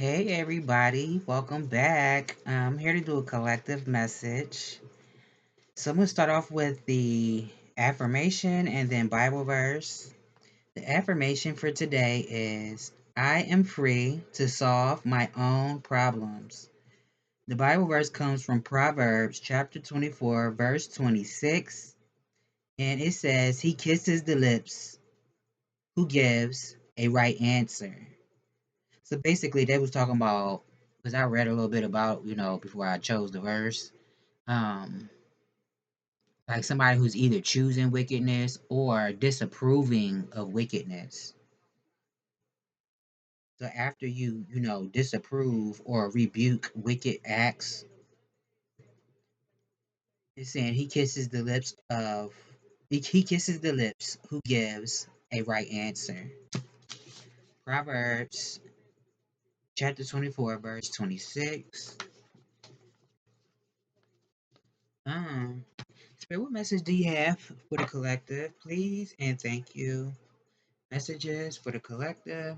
Hey everybody, welcome back. I'm here to do a collective message. So I'm going to start off with the affirmation and then Bible verse. The affirmation for today is I am free to solve my own problems. The Bible verse comes from Proverbs chapter 24, verse 26, and it says, He kisses the lips who gives a right answer. So basically, they was talking about because I read a little bit about before I chose the verse, um, like somebody who's either choosing wickedness or disapproving of wickedness. So after you disapprove or rebuke wicked acts, it's saying he kisses the lips who gives a right answer. Proverbs chapter 24, verse 26. Um, Spirit, what message do you have for the collective, please? And thank you. Messages for the collective.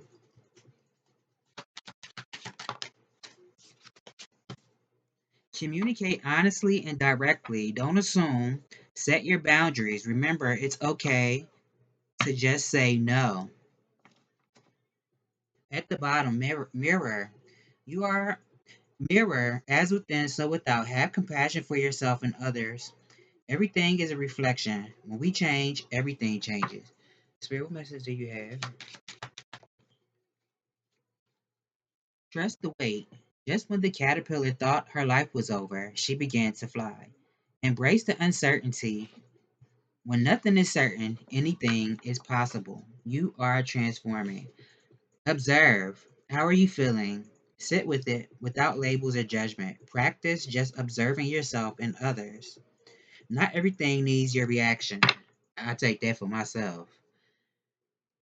Communicate honestly and directly. Don't assume. Set your boundaries. Remember, it's okay to just say no. At the bottom, mirror. You are mirror as within, so without. Have compassion for yourself and others. Everything is a reflection. When we change, everything changes. Spirit, what message do you have? Trust the wait. Just when the caterpillar thought her life was over, she began to fly. Embrace the uncertainty. When nothing is certain, anything is possible. You are transforming. Observe. How are you feeling? Sit with it without labels or judgment. Practice just observing yourself and others. Not everything needs your reaction. I take that for myself.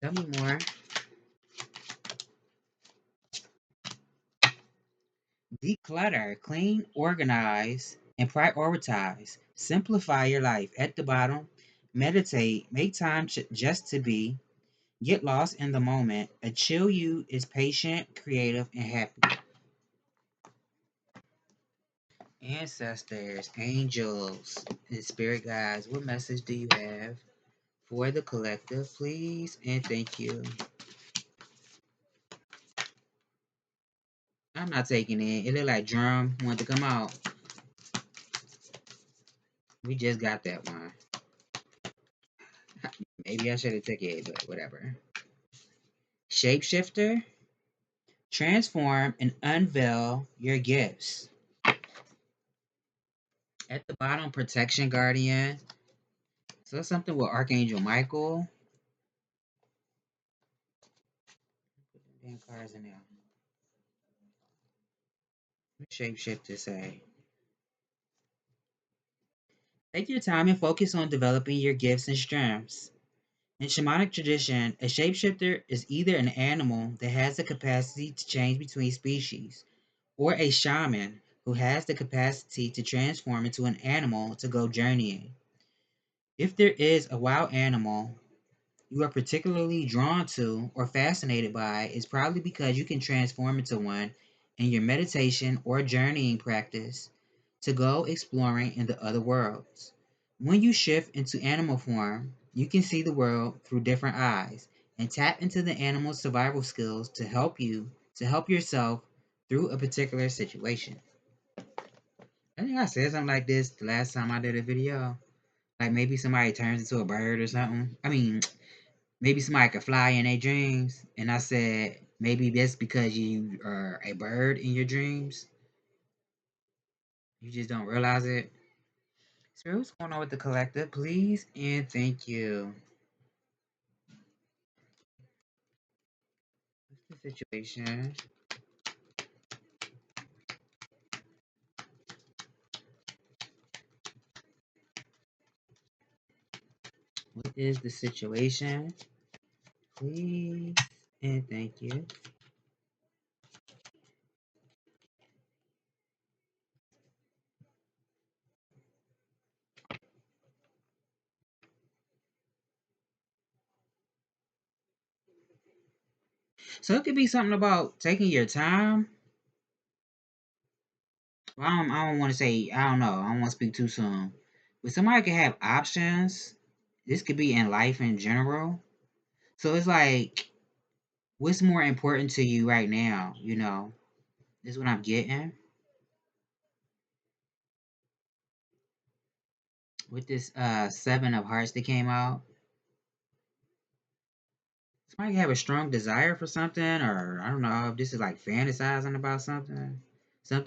Tell me more. Declutter, clean, organize, and prioritize. Simplify your life. At the bottom, meditate, make time just to be, get lost in the moment. A chill you is patient, creative, and happy. Ancestors, angels, and spirit guides, what message do you have for the collective, please? And thank you. I'm not taking it. It looked like drum wanted to come out. We just got that one. Maybe I should have took it, but whatever. Shapeshifter, transform and unveil your gifts. At the bottom, protection guardian. So that's something with Archangel Michael. Put them damn cards in there. What shapeshifter say? Take your time and focus on developing your gifts and strengths. In shamanic tradition, a shapeshifter is either an animal that has the capacity to change between species, or a shaman who has the capacity to transform into an animal to go journeying. If there is a wild animal you are particularly drawn to or fascinated by, it's probably because you can transform into one in your meditation or journeying practice to go exploring in the other worlds. When you shift into animal form, you can see the world through different eyes and tap into the animal's survival skills to help yourself through a particular situation. I think I said something like this the last time I did a video. Like maybe somebody turns into a bird or something. I mean, maybe somebody could fly in their dreams. And I said, maybe that's because you are a bird in your dreams. You just don't realize it. So what's going on with the collective, please? And thank you. What's the situation? What is the situation? Please. And thank you. So it could be something about taking your time. Well, I don't want to say, I don't know. I don't want to speak too soon. But somebody could have options. This could be in life in general. So it's like, what's more important to you right now? This is what I'm getting with this Seven of Hearts that came out. Somebody have a strong desire for something, or I don't know if this is like fantasizing about something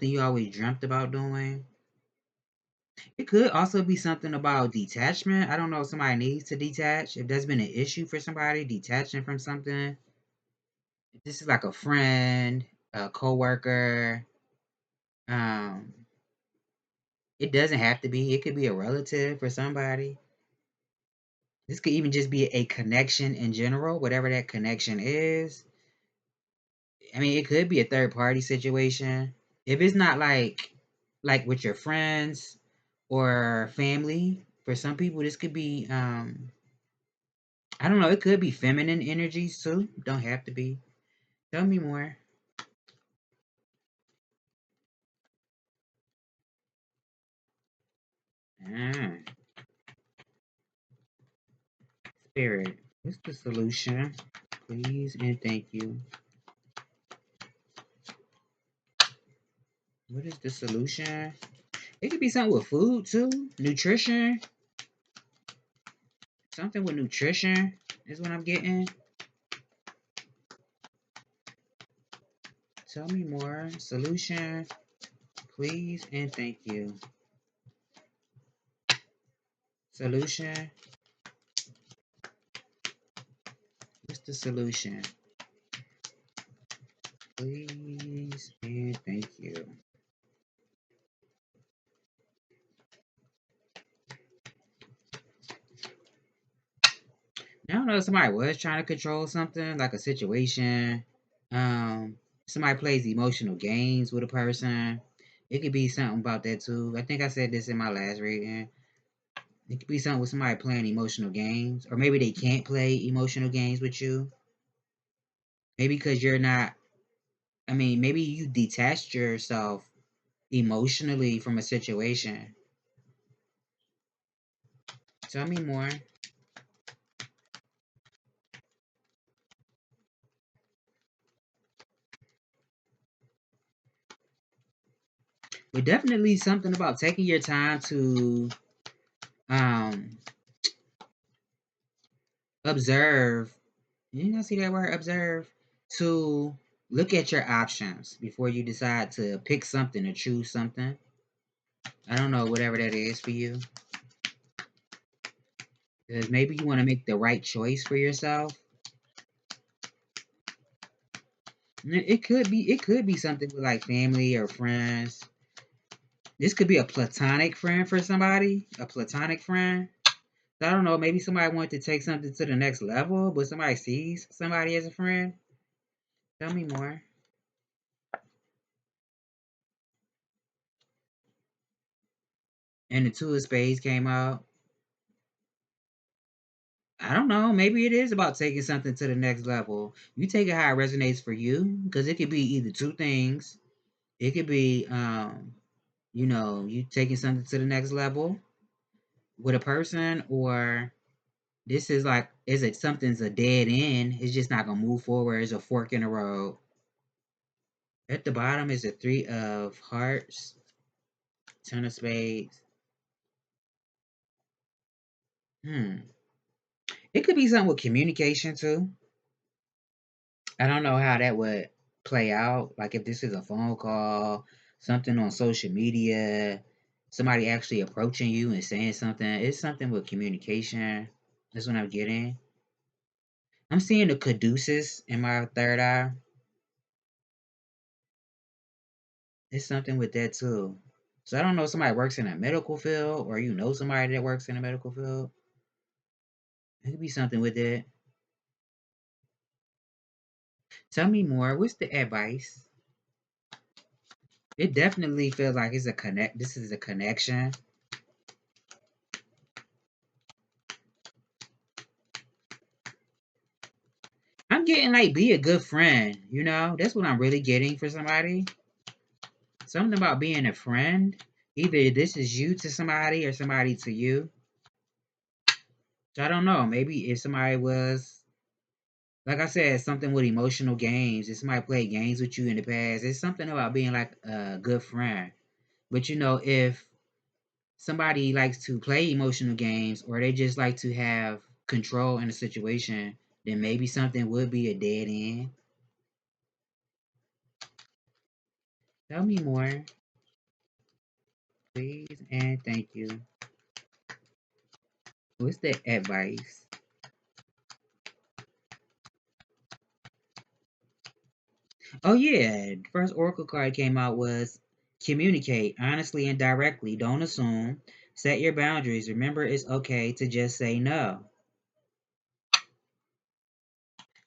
you always dreamt about doing. It could also be something about detachment. I don't know if somebody needs to detach. If there's been an issue for somebody detaching from something, if this is like a friend, a coworker, um, it doesn't have to be. It could be a relative for somebody. This could even just be a connection in general, whatever that connection is. I mean, it could be a third party situation. If it's not like with your friends or family, for some people this could be I don't know, it could be feminine energies too. Don't have to be. Tell me more. Ah, spirit. What's the solution? Please and thank you. What is the solution? It could be something with food too. Nutrition. Something with nutrition is what I'm getting. Tell me more. Solution. Please and thank you. Solution. What's the solution? Please and thank you. I don't know if somebody was trying to control something, like a situation. Somebody plays emotional games with a person. It could be something about that too. I think I said this in my last reading. It could be something with somebody playing emotional games, or maybe they can't play emotional games with you. Maybe because you're not. I mean, maybe you detached yourself emotionally from a situation. Tell me more. But definitely something about taking your time to um observe. You know, see that word observe? To look at your options before you decide to pick something or choose something. I don't know, whatever that is for you. Because maybe you want to make the right choice for yourself. It could be something with like family or friends. This could be a platonic friend for somebody, a platonic friend. I don't know, maybe somebody wanted to take something to the next level, but somebody sees somebody as a friend. Tell me more. And the two of spades came out. I don't know. Maybe it is about taking something to the next level. You take it how it resonates for you, because it could be either two things. It could be, you taking something to the next level with a person, or this is like, is it something's a dead end? It's just not gonna move forward. It's a fork in the road. At the bottom is a three of hearts, ten of spades. Hmm. It could be something with communication too. I don't know how that would play out. Like if this is a phone call, something on social media, somebody actually approaching you and saying something. It's something with communication. That's what I'm getting. I'm seeing the caduceus in my third eye. It's something with that too. So I don't know if somebody works in a medical field or you know somebody that works in a medical field. It could be something with that. Tell me more. What's the advice? It definitely feels like it's a connect. This is a connection. I'm getting like be a good friend, you know? That's what I'm really getting for somebody. Something about being a friend. Either this is you to somebody or somebody to you. So I don't know. Maybe if somebody was, like I said, something with emotional games. If somebody played games with you in the past, it's something about being like a good friend. But you know, if somebody likes to play emotional games or they just like to have control in a situation, then maybe something would be a dead end. Tell me more, please, and thank you. What's the advice? Oh yeah, the first oracle card came out was communicate honestly and directly. Don't assume. Set your boundaries. Remember, it's okay to just say no.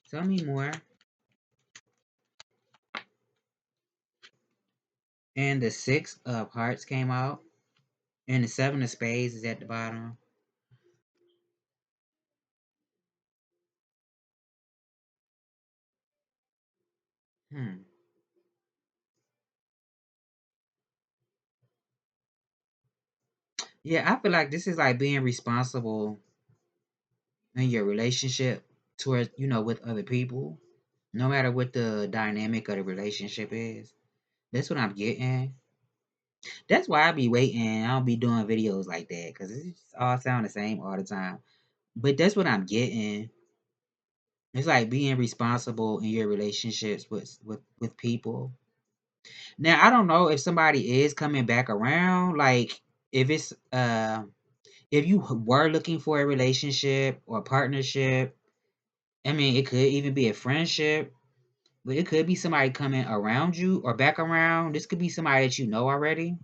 Tell me more. And the six of hearts came out, and the seven of spades is at the bottom. Hmm. Yeah, I feel like this is like being responsible in your relationship towards, with other people, no matter what the dynamic of the relationship is. That's what I'm getting. That's why I be waiting. I don't be doing videos like that because it just all sound the same all the time. But that's what I'm getting. It's like being responsible in your relationships with people. Now I don't know if somebody is coming back around. Like if it's if you were looking for a relationship or a partnership. I mean, it could even be a friendship, but it could be somebody coming around you or back around. This could be somebody that you know already.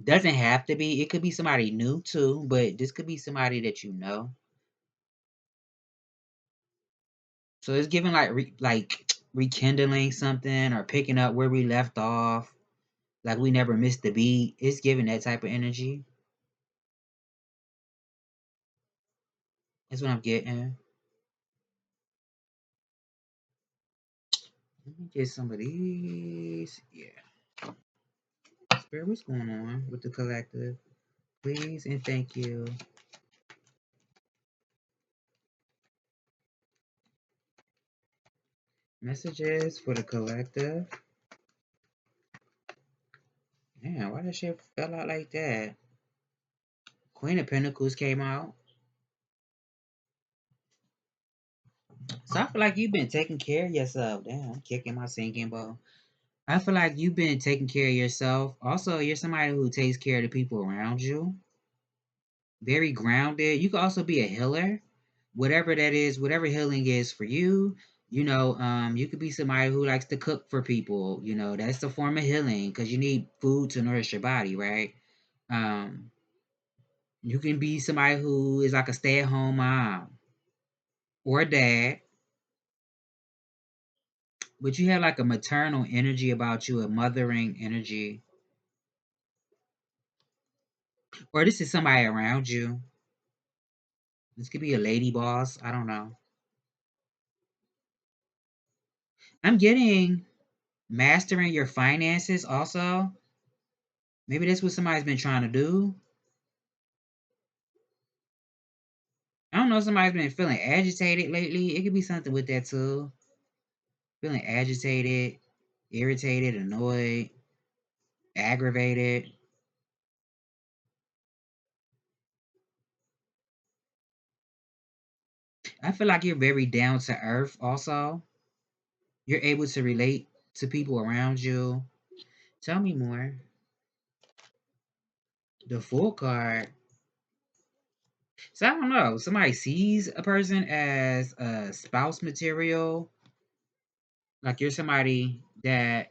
Doesn't have to be. It could be somebody new too, but this could be somebody that you know. So it's giving like like rekindling something or picking up where we left off, like we never missed the beat. It's giving that type of energy. That's what I'm getting. Let me get some of these. Yeah. Spirit, what's going on with the collective? Please and thank you. Messages for the collective. Man, why that shit fell out like that? Queen of Pentacles came out. So I feel like you've been taking care of yourself. Damn, I'm kicking my sinking bowl. I feel like you've been taking care of yourself. Also, you're somebody who takes care of the people around you. Very grounded. You can also be a healer. Whatever that is, whatever healing is for you. You could be somebody who likes to cook for people. That's a form of healing because you need food to nourish your body, right? Um, you can be somebody who is like a stay-at-home mom or dad, but you have like a maternal energy about you, a mothering energy, or this is somebody around you. This could be a lady boss. I don't know. I'm getting mastering your finances also. Maybe that's what somebody's been trying to do. I don't know. Somebody's been feeling agitated lately. It could be something with that too. Feeling agitated, irritated, annoyed, aggravated. I feel like you're very down to earth also. You're able to relate to people around you. Tell me more. The full card. So I don't know. Somebody sees a person as a spouse material. Like you're somebody that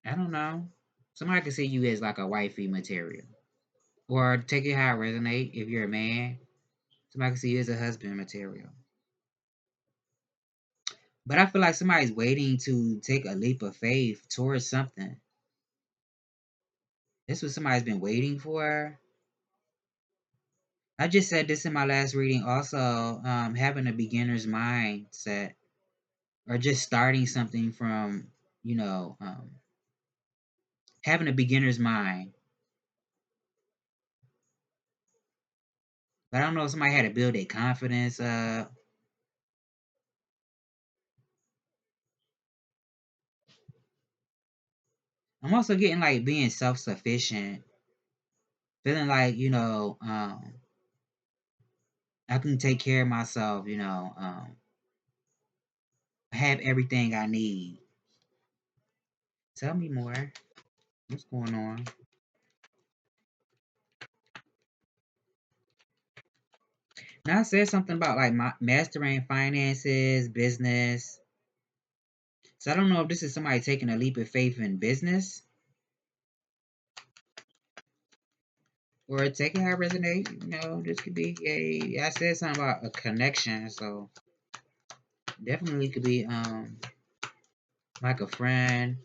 I don't know. Somebody could see you as like a wifey material. Or take it how it resonate if you're a man. Somebody could see you as a husband material. But I feel like somebody's waiting to take a leap of faith towards something. That's what somebody's been waiting for. I just said this in my last reading also, having a beginner's mindset or just starting something from, you know, having a beginner's mind. But I don't know if somebody had to build their confidence up. I'm also getting like being self-sufficient, feeling like, I can take care of myself, I have everything I need. Tell me more. What's going on? Now I said something about like mastering finances, business. So I don't know if this is somebody taking a leap of faith in business or take it how it resonate. This could be I said something about a connection, so definitely could be like a friend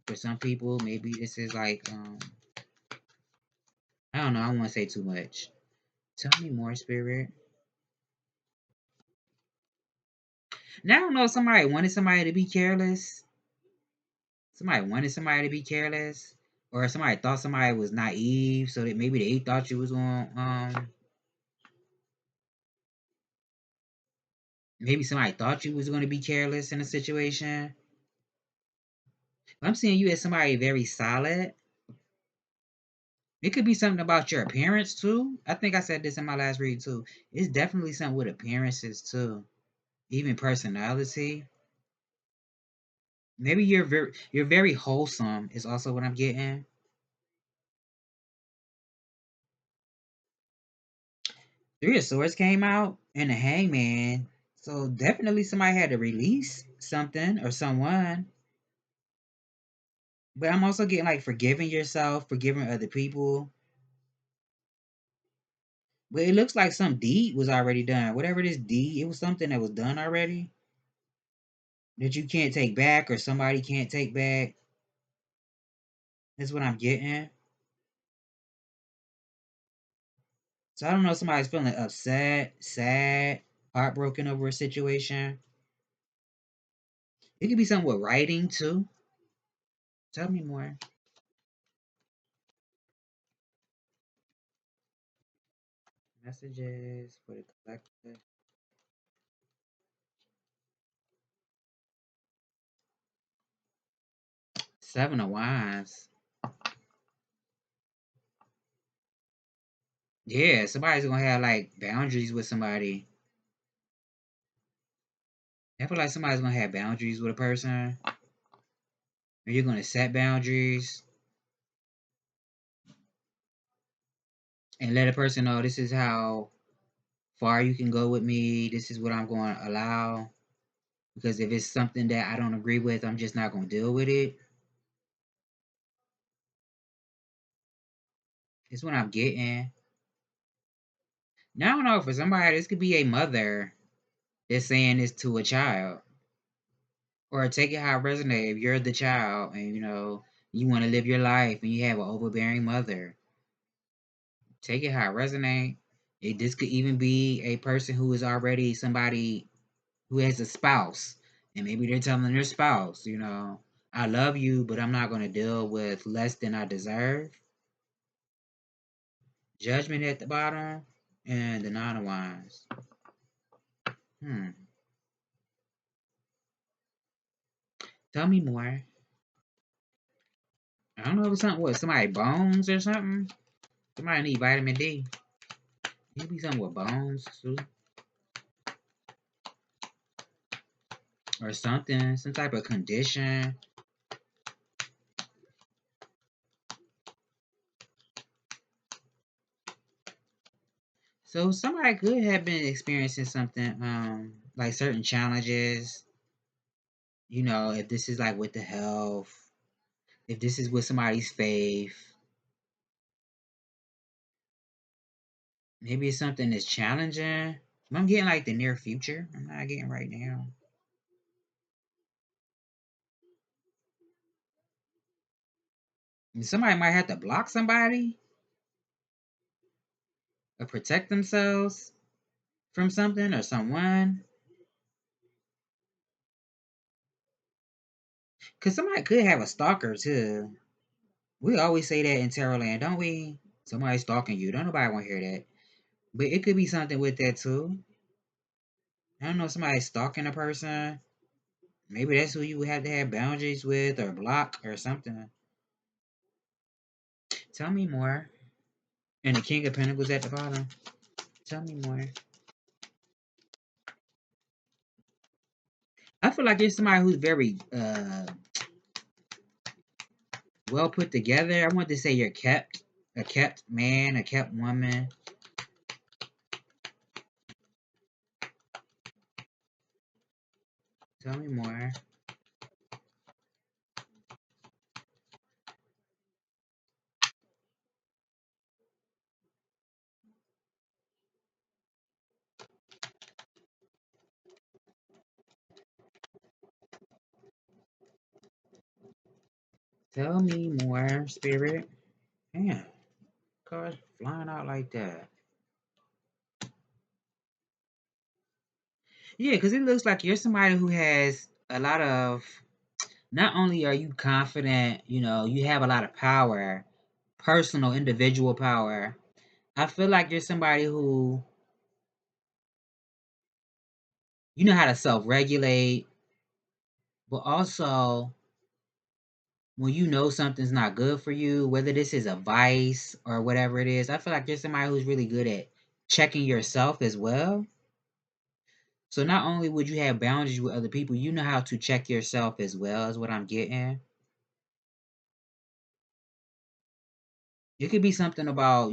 for some people. Maybe this is like I don't know, I don't want to say too much. Tell me more, spirit. Now I don't know if somebody wanted somebody to be careless. Somebody wanted somebody to be careless. Or somebody thought somebody was naive, so that maybe they thought you was going maybe somebody thought you was gonna be careless in a situation. But I'm seeing you as somebody very solid. It could be something about your appearance too. I think I said this in my last read too. It's definitely something with appearances too. Even personality. Maybe you're very wholesome is also what I'm getting. Three of Swords came out and the Hangman. So definitely somebody had to release something or someone. But I'm also getting like forgiving yourself, forgiving other people. But it looks like some deed was already done. Whatever this deed, it was something that was done already that you can't take back or somebody can't take back. That's what I'm getting. So I don't know if somebody's feeling upset, sad, heartbroken over a situation. It could be something with writing too. Tell me more. Messages for the collective. Seven of Wands. Yeah, somebody's gonna have like boundaries with somebody. I feel like somebody's gonna have boundaries with a person. Or you're gonna set boundaries and let a person know this is how far you can go with me. This is what I'm going to allow. Because if it's something that I don't agree with, I'm just not going to deal with it. It's what I'm getting. Now, I don't know, for somebody, this could be a mother that's saying this to a child. Or take it how it resonates. If you're the child and, you want to live your life and you have an overbearing mother, take it how it resonates. This could even be a person who is already somebody who has a spouse. And maybe they're telling their spouse, I love you, but I'm not going to deal with less than I deserve. Judgment at the bottom and the Nine of Wands. Hmm. Tell me more. I don't know if it's something with somebody bones or something. Somebody need vitamin D. Maybe something with bones too. Or something. Some type of condition. So somebody could have been experiencing something, like certain challenges. If this is like with the health, if this is with somebody's faith, maybe it's something that's challenging. I'm getting like the near future. I'm not getting right now. And somebody might have to block somebody. or protect themselves from something or someone. Because somebody could have a stalker too. We always say that in Tarot Land, don't we? Somebody stalking you. Don't nobody want to hear that. But it could be something with that too. I don't know, somebody stalking a person. Maybe that's who you would have to have boundaries with or block or something. Tell me more. And the King of Pentacles at the bottom. Tell me more. I feel like there's somebody who's very well put together. I want to say you're kept. A kept man, a kept woman. Tell me more. Tell me more, Spirit. Damn, cards flying out like that. Yeah, because it looks like you're somebody who has a lot of. Not only are you confident, you have a lot of power, personal, individual power. I feel like you're somebody who you know how to self-regulate, but also when you know something's not good for you, whether this is a vice or whatever it is, I feel like you're somebody who's really good at checking yourself as well. So not only would you have boundaries with other people, you know how to check yourself as well, is what I'm getting. It could be something about,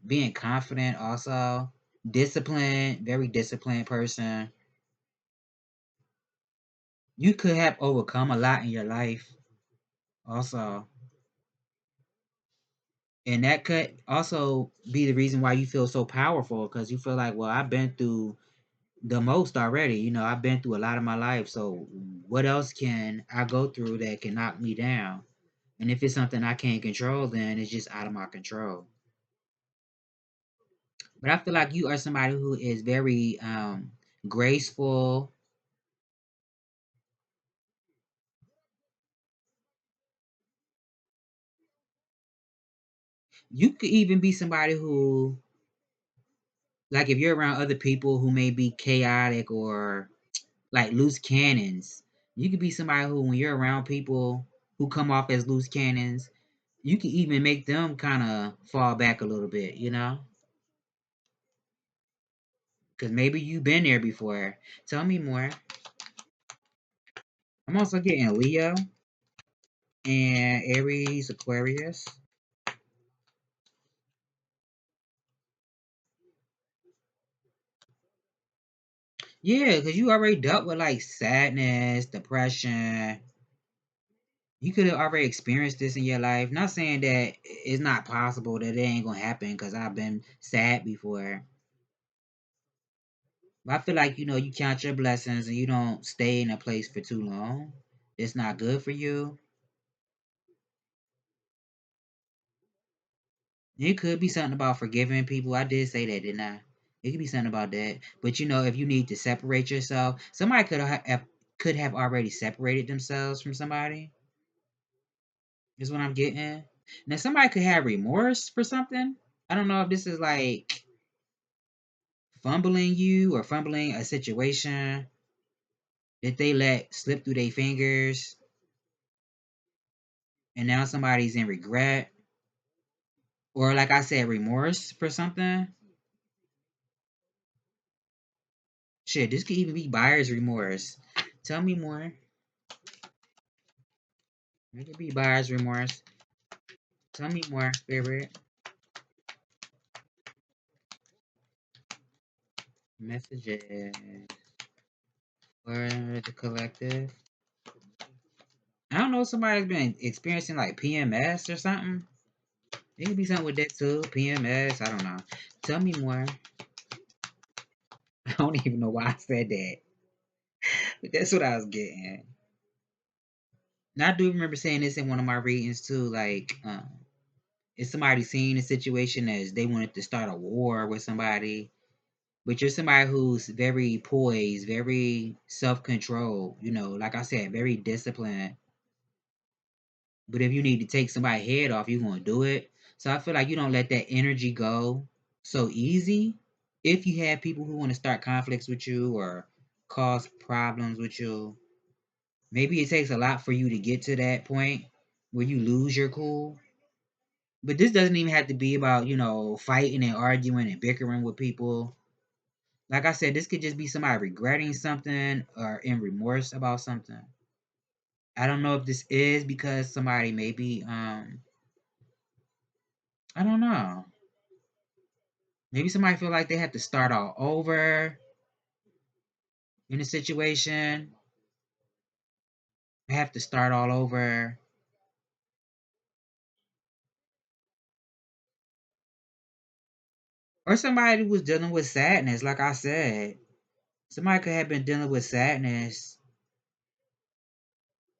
being confident also. Disciplined, very disciplined person. You could have overcome a lot in your life also. And that could also be the reason why you feel so powerful because you feel like, well, I've been through the most already. I've been through a lot of my life. So what else can I go through that can knock me down? And if it's something I can't control, then it's just out of my control. But I feel like you are somebody who is very graceful. You could even be somebody who, like, if you're around other people who may be chaotic or like loose cannons, you could be somebody who, when you're around people who come off as loose cannons, you can even make them kind of fall back a little bit, because maybe you've been there before. Tell me more. I'm also getting Leo and Aries, Aquarius. Yeah, because you already dealt with like sadness, depression. You could have already experienced this in your life. Not saying that it's not possible that it ain't gonna happen because I've been sad before. But I feel like you count your blessings and you don't stay in a place for too long. It's not good for you. It could be something about forgiving people. I did say that, didn't I? It could be something about that. But if you need to separate yourself, somebody could have already separated themselves from somebody. Is what I'm getting. Now somebody could have remorse for something. I don't know if this is like fumbling you or fumbling a situation that they let slip through their fingers, and now somebody's in regret, or like I said, remorse for something. Shit, this could even be buyer's remorse. Tell me more. It could be buyer's remorse. Tell me more, Spirit. Messages for the collective. I don't know if somebody's been experiencing like PMS or something. It could be something with that too. PMS. I don't know. Tell me more. I don't even know why I said that. But that's what I was getting. And I do remember saying this in one of my readings too. Like, It's somebody seeing the situation as they wanted to start a war with somebody, but you're somebody who's very poised, very self-controlled, like I said, very disciplined. But if you need to take somebody's head off, you're gonna do it. So I feel like you don't let that energy go so easy. If you have people who want to start conflicts with you or cause problems with you, maybe it takes a lot for you to get to that point where you lose your cool. But this doesn't even have to be about, fighting and arguing and bickering with people. Like I said, this could just be somebody regretting something or in remorse about something. I don't know if this is because somebody maybe I don't know. Maybe somebody feel like they have to start all over in a situation. They have to start all over. Or somebody was dealing with sadness, like I said. Somebody could have been dealing with sadness,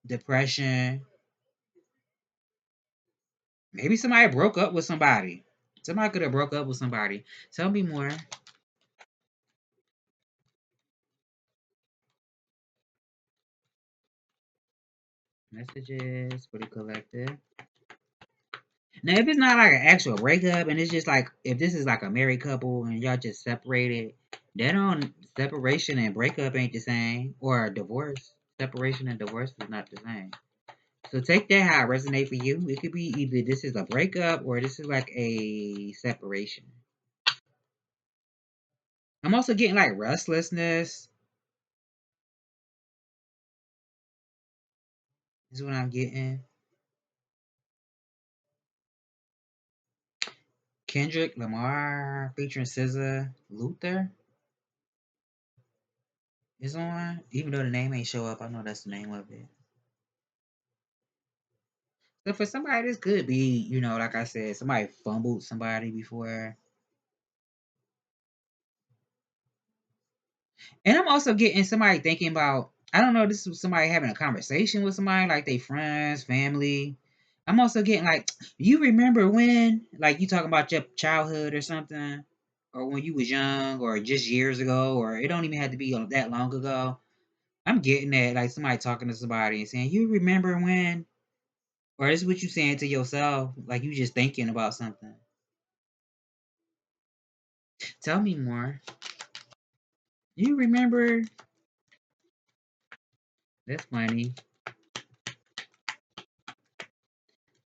depression. Maybe somebody broke up with somebody. Somebody could have broke up with somebody. Tell me more. Messages for the collective. Now, if it's not like an actual breakup, and it's just like if this is like a married couple and y'all just separated, that on separation and breakup ain't the same, or a divorce. Separation and divorce is not the same. So take that how it resonate for you. It could be either this is a breakup or this is like a separation. I'm also getting like restlessness. This is what I'm getting. Kendrick Lamar featuring SZA, Luther is on. Even though the name ain't show up, I know that's the name of it. So for somebody, this could be, like I said, somebody fumbled somebody before. And I'm also getting somebody thinking about, I don't know, this is somebody having a conversation with somebody, like they friends, family. I'm also getting like, you remember when, like you talking about your childhood or something, or when you was young, or just years ago, or it don't even have to be that long ago. I'm getting that, like somebody talking to somebody and saying, you remember when, or this is what you saying to yourself, like you just thinking about something. Tell me more. You remember? That's funny.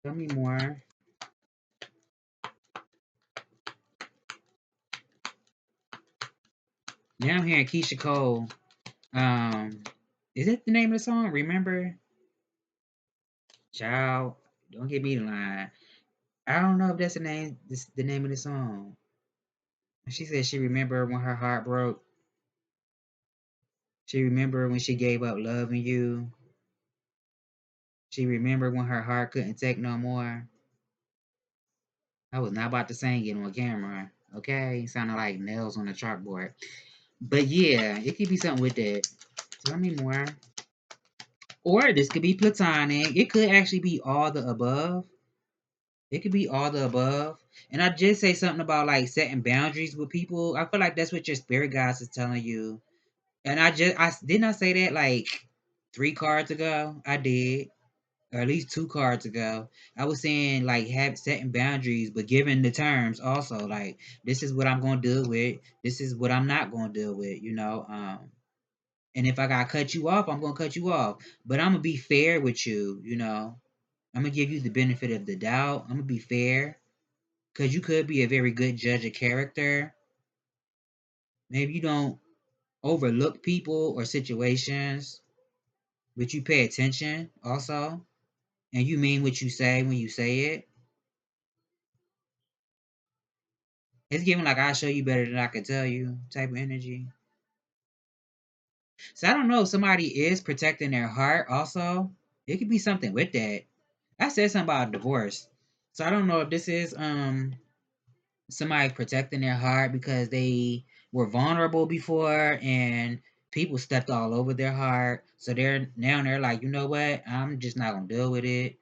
Tell me more. Now I'm hearing Keisha Cole. Um, is that the name of the song? Remember? Child, don't get me the line. I don't know if that's the name of the song. She said she remembered when her heart broke. She remembered when she gave up loving you. She remembered when her heart couldn't take no more. I was not about to sing it on camera. Okay, it sounded like nails on a chalkboard. But yeah, it could be something with that. Tell me more. Or this could be platonic. It could actually be all the above. It could be all the above. And I just say something about like setting boundaries with people. I feel like that's what your spirit guides is telling you. And I didn't I say that like 3 cards ago? I did. Or at least 2 cards ago. I was saying like have setting boundaries, but giving the terms also. Like this is what I'm gonna deal with. This is what I'm not gonna deal with. And if I gotta cut you off, I'm gonna cut you off. But I'm gonna be fair with you. I'm gonna give you the benefit of the doubt. I'm gonna be fair. Cause you could be a very good judge of character. Maybe you don't overlook people or situations, but you pay attention also. And you mean what you say when you say it. It's giving like I'll show you better than I can tell you type of energy. So I don't know if somebody is protecting their heart also. It could be something with that. I said something about divorce. So I don't know if this is somebody protecting their heart because they were vulnerable before and people stepped all over their heart. So they're like, you know what? I'm just not gonna deal with it.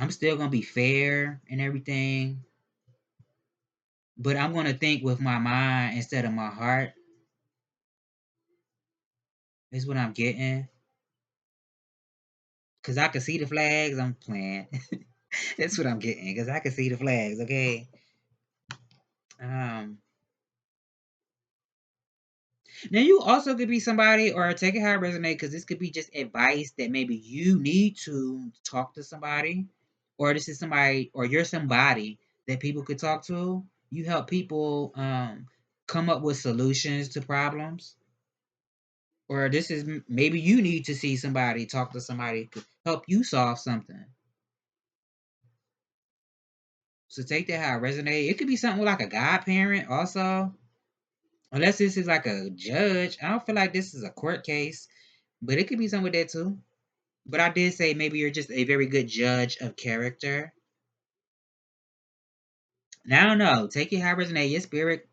I'm still gonna be fair and everything, but I'm gonna think with my mind instead of my heart. Is what I'm getting. Cause I can see the flags. I'm playing. That's what I'm getting. Cause I can see the flags. Okay. Um. Now you also could be somebody, or take it how it resonates, because this could be just advice that maybe you need to talk to somebody, or this is somebody, or you're somebody that people could talk to. You help people come up with solutions to problems, or this is maybe you need to see somebody, talk to somebody to help you solve something. So take that how it resonates. It could be something like a godparent also, unless this is like a judge. I don't feel like this is a court case, but it could be something with that too. But I did say maybe you're just a very good judge of character. Now I don't know. Take it how it resonates. Your spirit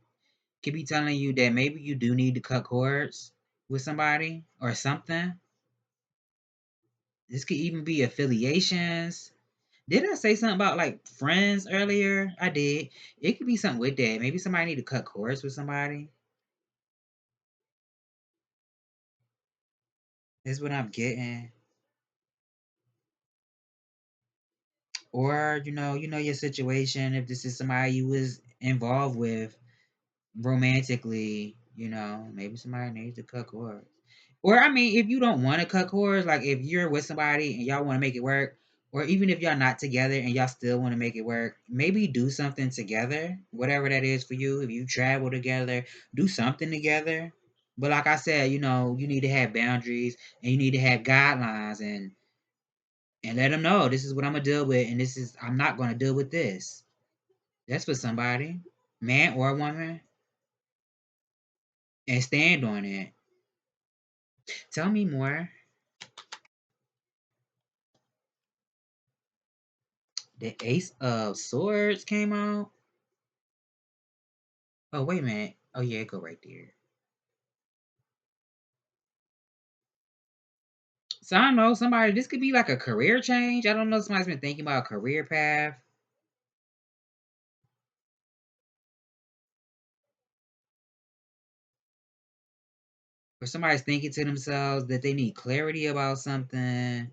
could be telling you that maybe you do need to cut cords with somebody or something. This could even be affiliations. Did I say something about like friends earlier? I did. It could be something with that. Maybe somebody need to cut cords with somebody. That's what I'm getting. Or you know your situation. If this is somebody you was involved with romantically, maybe somebody needs to cut cords. Or I mean, if you don't want to cut cords, like if you're with somebody and y'all want to make it work, or even if y'all not together and y'all still want to make it work, maybe do something together, whatever that is for you. If you travel together, do something together. But like I said, you need to have boundaries and you need to have guidelines and let them know this is what I'm gonna deal with, and this is I'm not gonna deal with this. That's for somebody, man or woman, and stand on it. Tell me more. The Ace of Swords came out. Oh, wait a minute. Oh, yeah, it go right there. So I don't know, somebody, this could be like a career change. I don't know, somebody's been thinking about a career path. Or somebody's thinking to themselves that they need clarity about something.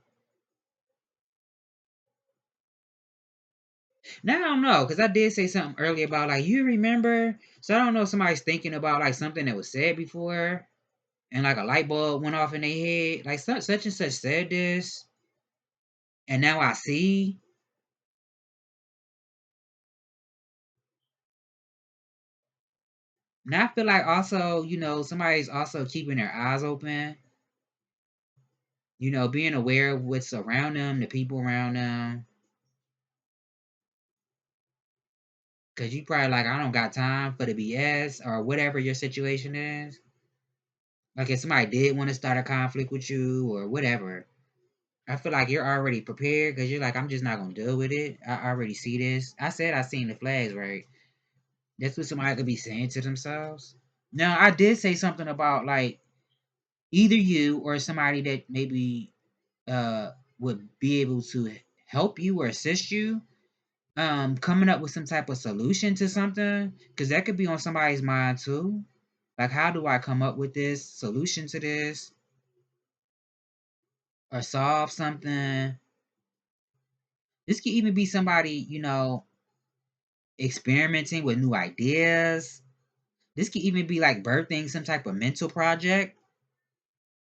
Now I don't know, because I did say something earlier about like, you remember? So I don't know if somebody's thinking about like something that was said before and like a light bulb went off in their head. Like such and such said this, and now I see. Now I feel like also, somebody's also keeping their eyes open, being aware of what's around them, the people around them. Cause you probably like, I don't got time for the BS or whatever your situation is. Like if somebody did want to start a conflict with you or whatever, I feel like you're already prepared because you're like, I'm just not gonna deal with it. I already see this. I said I seen the flags, right? That's what somebody could be saying to themselves. Now I did say something about like either you or somebody that maybe uh would be able to help you or assist you coming up with some type of solution to something, because that could be on somebody's mind too. Like, how do I come up with this solution to this or solve something? This could even be somebody, experimenting with new ideas. This could even be like birthing some type of mental project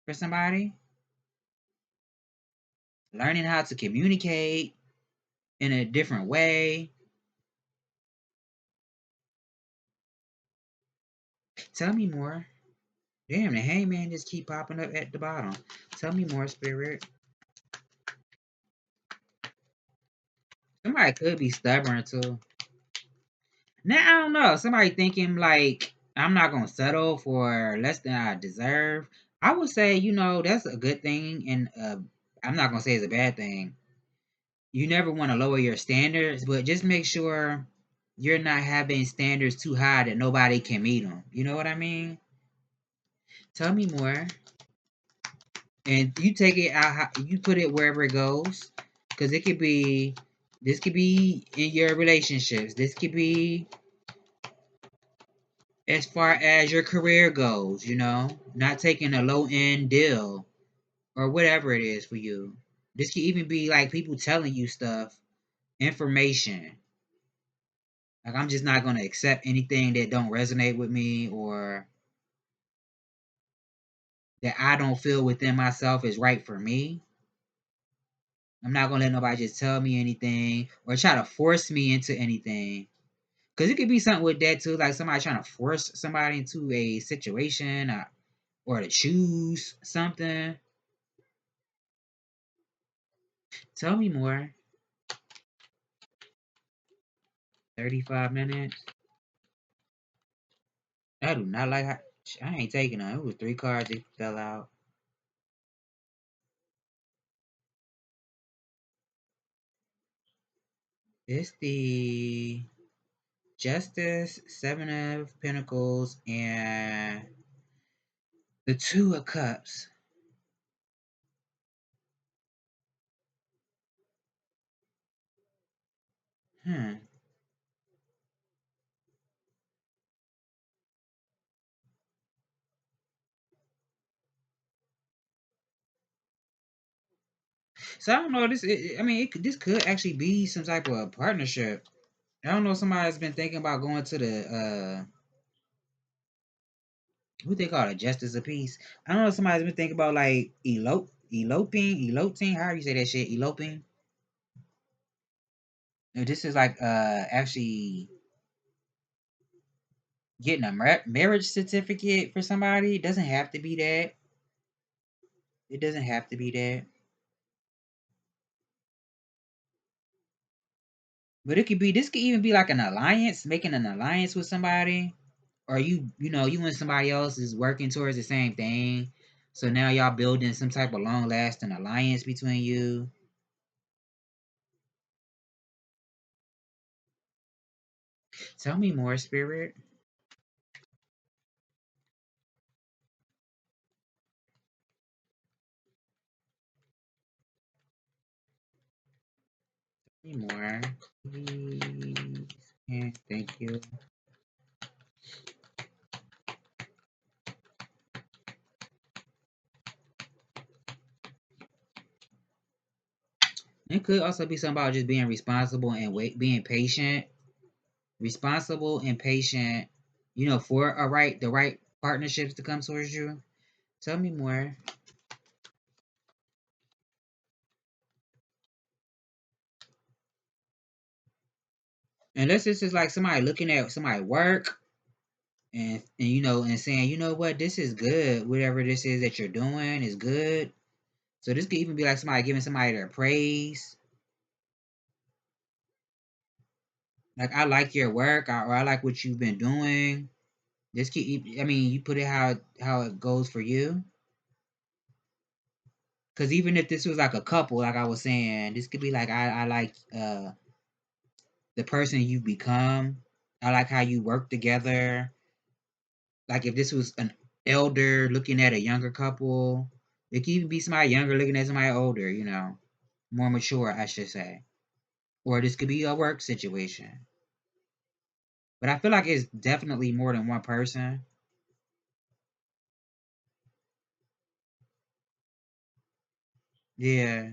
for somebody, learning how to communicate in a different way. Tell me more. Damn, the hangman just keep popping up at the bottom. Tell me more, spirit. Somebody could be stubborn too. Now I don't know. Somebody thinking like I'm not gonna settle for less than I deserve. I would say, that's a good thing, and I'm not gonna say it's a bad thing. You never want to lower your standards, but just make sure you're not having standards too high that nobody can meet them. You know what I mean? Tell me more. And you take it out, you put it wherever it goes, because it could be This could be in your relationships. This could be as far as your career goes, not taking a low end deal or whatever it is for you. This could even be like people telling you stuff, information. Like I'm just not gonna accept anything that don't resonate with me or that I don't feel within myself is right for me. I'm not gonna let nobody just tell me anything or try to force me into anything. Cause it could be something with that too, like somebody trying to force somebody into a situation or to choose something. Tell me more. 35 minutes. I do not like how I ain't taking them. It was 3 cards that fell out. It's the Justice, Seven of Pentacles, and the Two of Cups. Hmm. So I don't know. This could actually be some type of partnership. I don't know. Somebody's been thinking about going to the what they call it, Justice of Peace. I don't know. Somebody's been thinking about like eloping. How do you say that shit? Eloping. This is like actually getting a marriage certificate for somebody. It doesn't have to be that. It doesn't have to be that. But it could be. This could even be like an alliance, making an alliance with somebody, or you and somebody else is working towards the same thing. So now y'all building some type of long lasting alliance between you. Tell me more, spirit. Tell me more, please. Yeah, thank you. It could also be something about just being responsible and being patient, responsible and patient. For the right partnerships to come towards you. Tell me more. Unless this is like somebody looking at somebody work and saying, you know what, this is good. Whatever this is that you're doing is good. So this could even be like somebody giving somebody their praise. Like I like your work, or I like what you've been doing. This could, you put it how it goes for you. Because even if this was like a couple, like I was saying, this could be like I like the person you become. I like how you work together. Like if this was an elder looking at a younger couple, it could even be somebody younger looking at somebody older, more mature, I should say. Or this could be a work situation. But I feel like it's definitely more than one person. Yeah.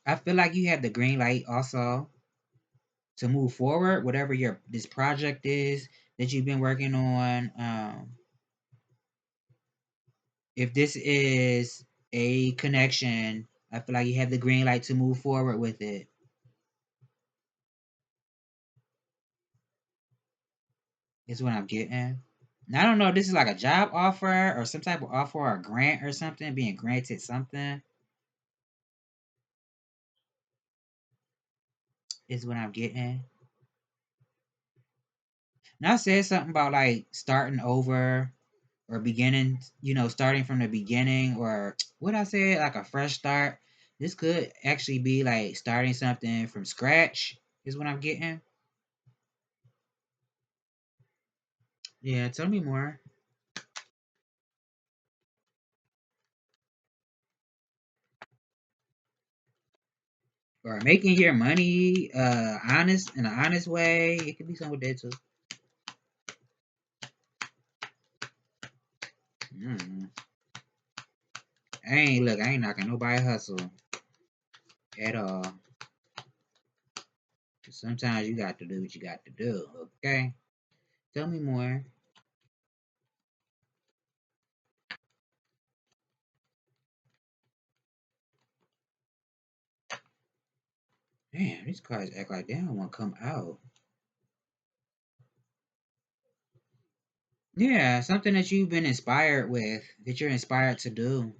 I feel like you have the green light also to move forward, whatever your this project is that you've been working on. If this is a connection, I feel like you have the green light to move forward with it. Is what I'm getting. Now, I don't know if this is like a job offer or some type of offer or a grant or something, being granted something, is what I'm getting. Now, I said something about like starting over or beginning, starting from the beginning, or what I said, like a fresh start. This could actually be like starting something from scratch, is what I'm getting. Yeah, tell me more. or making your money honest in an honest way. It could be something with that too. Mm. I ain't knocking nobody hustle at all. Sometimes you got to do what you got to do. Okay, tell me more. Damn, these cards act like they don't want to come out. Yeah, something that you've been inspired with, that you're inspired to do.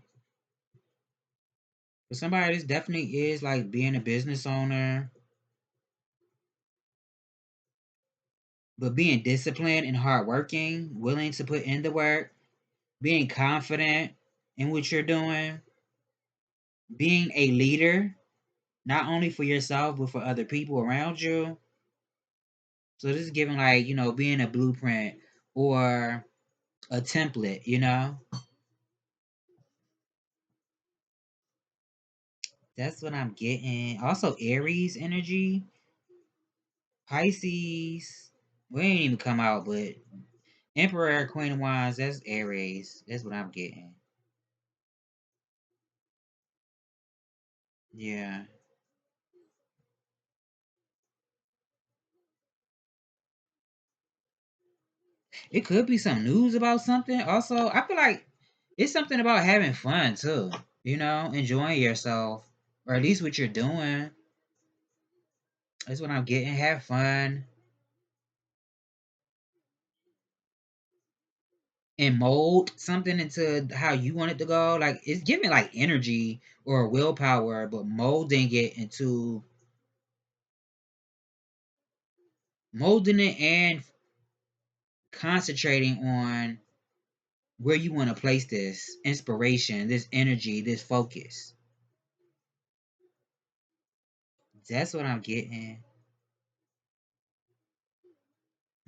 For somebody, this definitely is like being a business owner, but being disciplined and hardworking, willing to put in the work, being confident in what you're doing, being a leader, not only for yourself, but for other people around you. So this is giving like, being a blueprint or a template. That's what I'm getting. Also, Aries energy, Pisces. We ain't even come out, but Emperor, Queen of Wands, that's Aries. That's what I'm getting. Yeah. It could be some news about something. Also, I feel like it's something about having fun too. Enjoying yourself. Or at least what you're doing. That's what I'm getting. Have fun. And mold something into how you want it to go. Like it's giving like energy or willpower, but molding it and concentrating on where you want to place this inspiration, this energy, this focus. That's what I'm getting.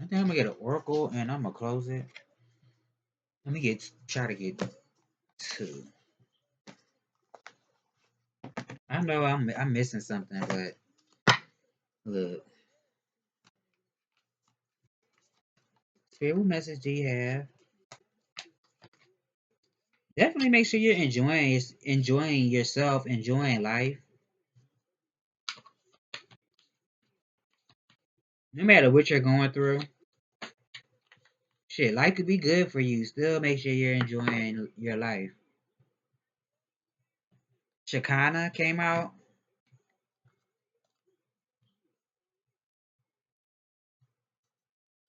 I think I'm gonna get an oracle and I'm gonna close it. Let me try to get two. I know I'm missing something, but look, Spirit, what message do you have? Definitely make sure you're enjoying yourself, enjoying life. No matter what you're going through, shit, life could be good for you. Still make sure you're enjoying your life. Shekinah came out.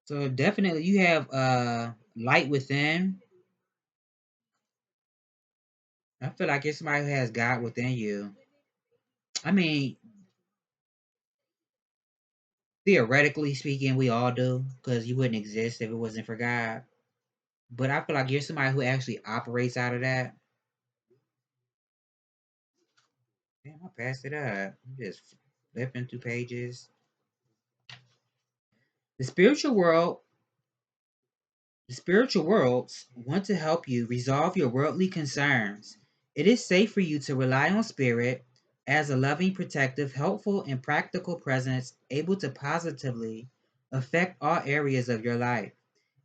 So definitely you have light within. I feel like it's somebody who has God within you. I mean, theoretically speaking, we all do, because you wouldn't exist if it wasn't for God. But I feel like you're somebody who actually operates out of that. Damn, I passed it up. I'm just flipping through pages. The spiritual world The spiritual worlds want to help you resolve your worldly concerns. It is safe for you to rely on spirit as a loving, protective, helpful, and practical presence able to positively affect all areas of your life,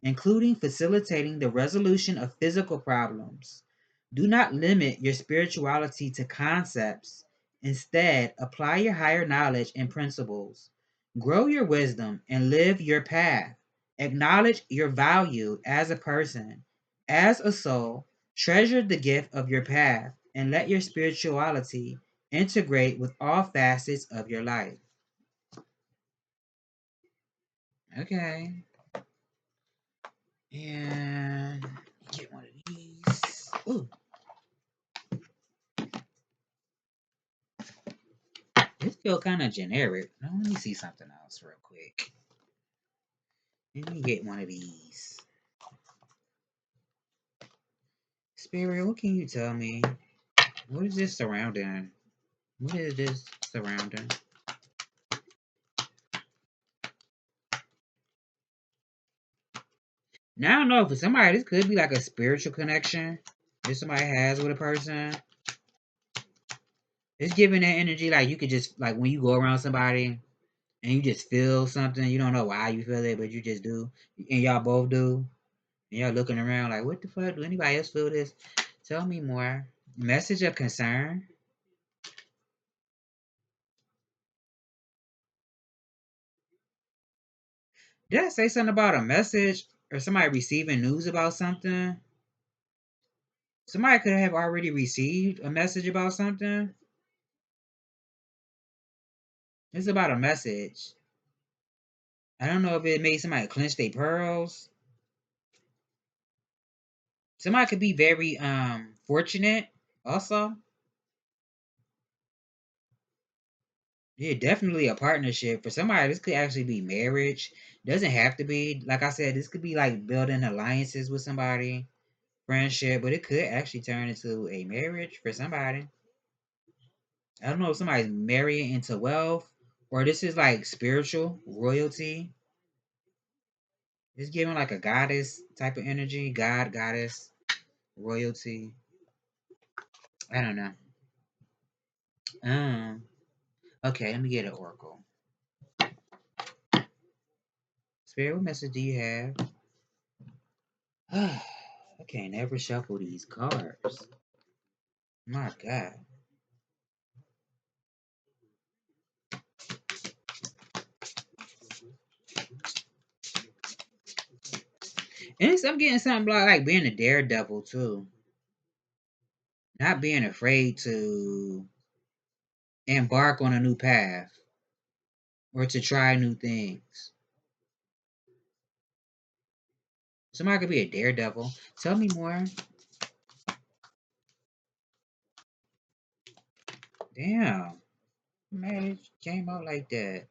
including facilitating the resolution of physical problems. Do not limit your spirituality to concepts. Instead, apply your higher knowledge and principles. Grow your wisdom and live your path. Acknowledge your value as a person, as a soul. Treasure the gift of your path and let your spirituality integrate with all facets of your life. Okay. And get one of these. Ooh, this feel kind of generic. Now, let me see something else real quick. Let me get one of these. Spirit, what can you tell me? What is this surrounding? What is this surrounding? Now I don't know, for somebody this could be like a spiritual connection that somebody has with a person. It's giving that energy like you could just like when you go around somebody and you just feel something. You don't know why you feel it, but you just do, and y'all both do. And y'all looking around like, what the fuck? Do anybody else feel this? Tell me more. Message of concern. Did I say something about a message or somebody receiving news about something? Somebody could have already received a message about something. It's about a message. I don't know if it made somebody clench their pearls. Somebody could be very fortunate also. Yeah, definitely a partnership. For somebody, this could actually be marriage. Doesn't have to be. Like I said, this could be like building alliances with somebody, friendship, but it could actually turn into a marriage for somebody. I don't know if somebody's marrying into wealth or this is like spiritual royalty. It's giving like a goddess type of energy, god, goddess, royalty. I don't know. Um, okay, let me get an oracle. Spirit, what message do you have? I can't ever shuffle these cards. My God. I'm getting something like being a daredevil too. Not being afraid to embark on a new path or to try new things. Somebody could be a daredevil. Tell me more. Damn. Man, it came out like that.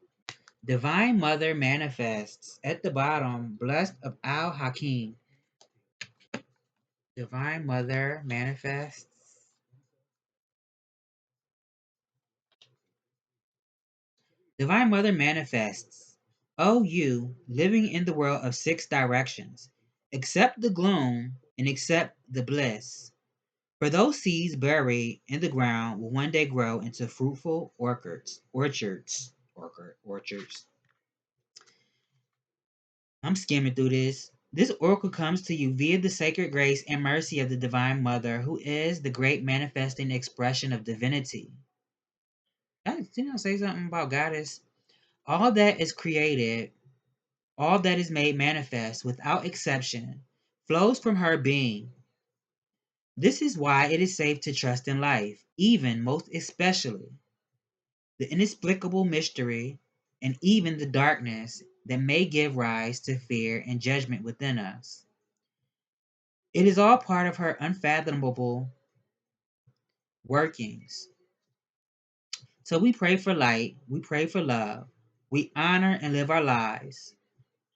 Divine Mother manifests at the bottom, blessed of Al Hakim. Divine Mother manifests. Divine Mother manifests. O you, living in the world of six directions, accept the gloom and accept the bliss. For those seeds buried in the ground will one day grow into fruitful orchards. I'm skimming through this. This oracle comes to you via the sacred grace and mercy of the Divine Mother, who is the great manifesting expression of divinity. Didn't I say something about goddess? All that is created, all that is made manifest, without exception, flows from her being. This is why it is safe to trust in life, even most especially the inexplicable mystery and even the darkness that may give rise to fear and judgment within us. It is all part of her unfathomable workings. So we pray for light, we pray for love, we honor and live our lives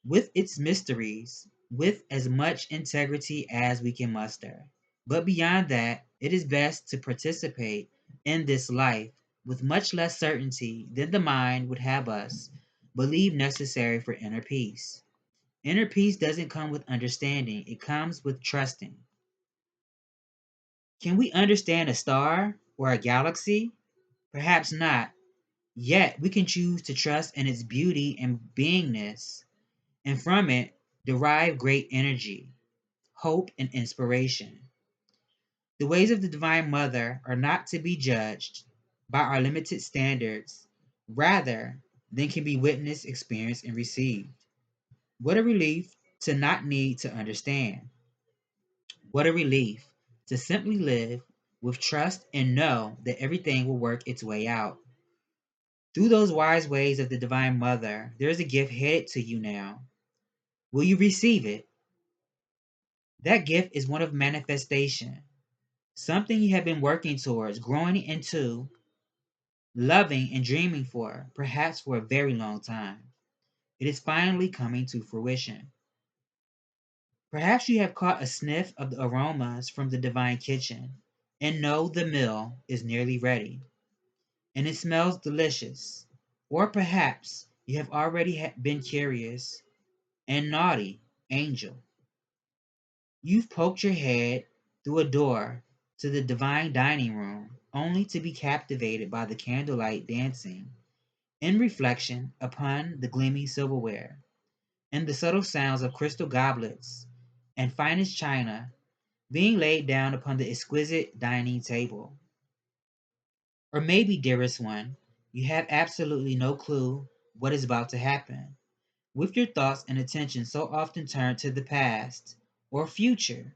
with its mysteries with as much integrity as we can muster. But beyond that, it is best to participate in this life with much less certainty than the mind would have us believe necessary for inner peace. Inner peace doesn't come with understanding, it comes with trusting. Can we understand a star or a galaxy? Perhaps not. Yet we can choose to trust in its beauty and beingness, and from it derive great energy, hope, and inspiration. The ways of the Divine Mother are not to be judged by our limited standards, rather than can be witnessed, experienced, and received. What a relief to not need to understand. What a relief to simply live with trust and know that everything will work its way out. Through those wise ways of the Divine Mother, there is a gift headed to you now. Will you receive it? That gift is one of manifestation, something you have been working towards, growing into, loving, and dreaming for, perhaps for a very long time. It is finally coming to fruition. Perhaps you have caught a sniff of the aromas from the divine kitchen and know the meal is nearly ready and it smells delicious. Or perhaps you have already been curious and naughty angel. You've poked your head through a door to the divine dining room, only to be captivated by the candlelight dancing in reflection upon the gleaming silverware, and the subtle sounds of crystal goblets and finest china being laid down upon the exquisite dining table. Or maybe, dearest one, you have absolutely no clue what is about to happen, with your thoughts and attention so often turned to the past or future.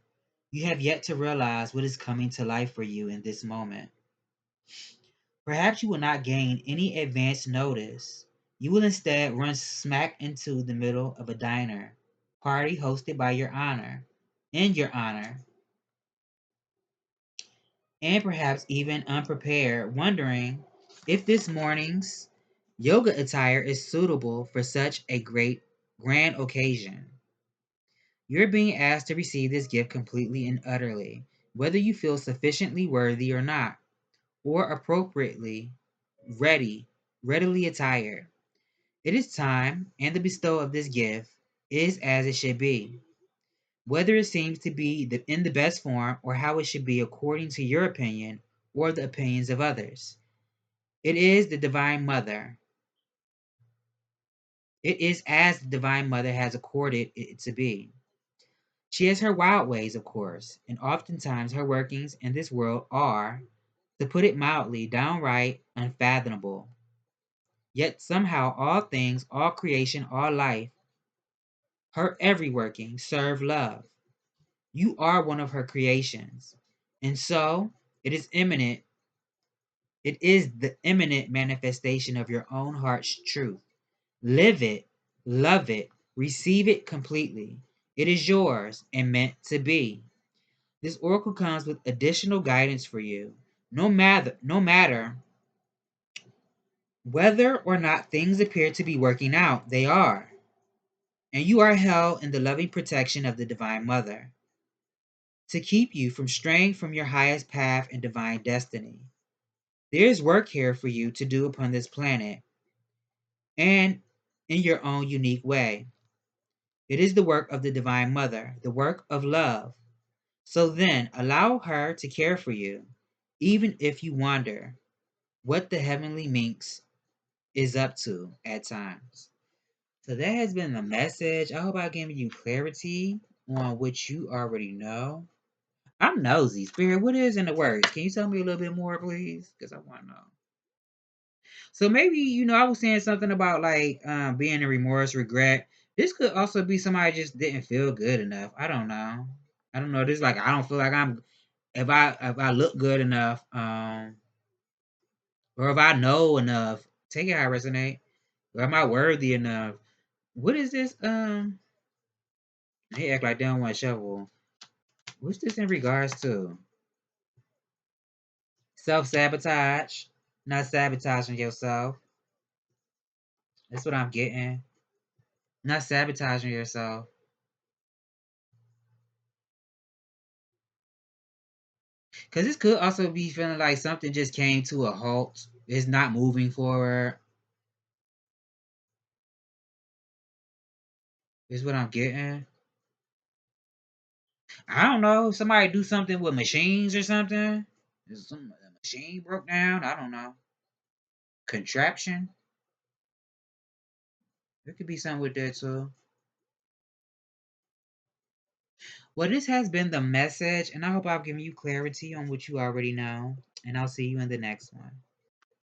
You have yet to realize what is coming to life for you in this moment. Perhaps you will not gain any advance notice. You will instead run smack into the middle of a diner party hosted by your honor, in your honor, and perhaps even unprepared, wondering if this morning's yoga attire is suitable for such a great, grand occasion. You're being asked to receive this gift completely and utterly, whether you feel sufficiently worthy or not, or appropriately ready, readily attired. It is time, and the bestowal of this gift is as it should be, whether it seems to be in the best form or how it should be according to your opinion or the opinions of others. It is the Divine Mother. It is as the Divine Mother has accorded it to be. She has her wild ways, of course, and oftentimes her workings in this world are, to put it mildly, downright unfathomable. Yet somehow all things, all creation, all life, her every working, serve love. You are one of her creations. And so it is imminent, it is the imminent manifestation of your own heart's truth. Live it, love it, receive it completely. It is yours and meant to be. This oracle comes with additional guidance for you. No matter whether or not things appear to be working out, they are. And you are held in the loving protection of the Divine Mother to keep you from straying from your highest path and divine destiny. There is work here for you to do upon this planet and in your own unique way. It is the work of the Divine Mother, the work of love. So then, allow her to care for you, even if you wonder what the heavenly minx is up to at times. So that has been the message. I hope I've given you clarity on what you already know. I'm nosy. Spirit, what is in the words? Can you tell me a little bit more, please? Because I want to know. So maybe, I was saying something about like being in remorse, regret. This could also be somebody just didn't feel good enough. I don't know. I don't know. This like I don't feel like I'm if I look good enough, or if I know enough, take it how I resonate. Or am I worthy enough? What is this? They act like they don't want to shovel. What's this in regards to? Self sabotage, not sabotaging yourself. That's what I'm getting. Not sabotaging yourself. Because this could also be feeling like something just came to a halt. It's not moving forward. Is what I'm getting. I don't know. Somebody do something with machines or something. Is some a machine broke down? I don't know. Contraption. There could be something with that too. Well, this has been the message, and I hope I've given you clarity on what you already know. And I'll see you in the next one.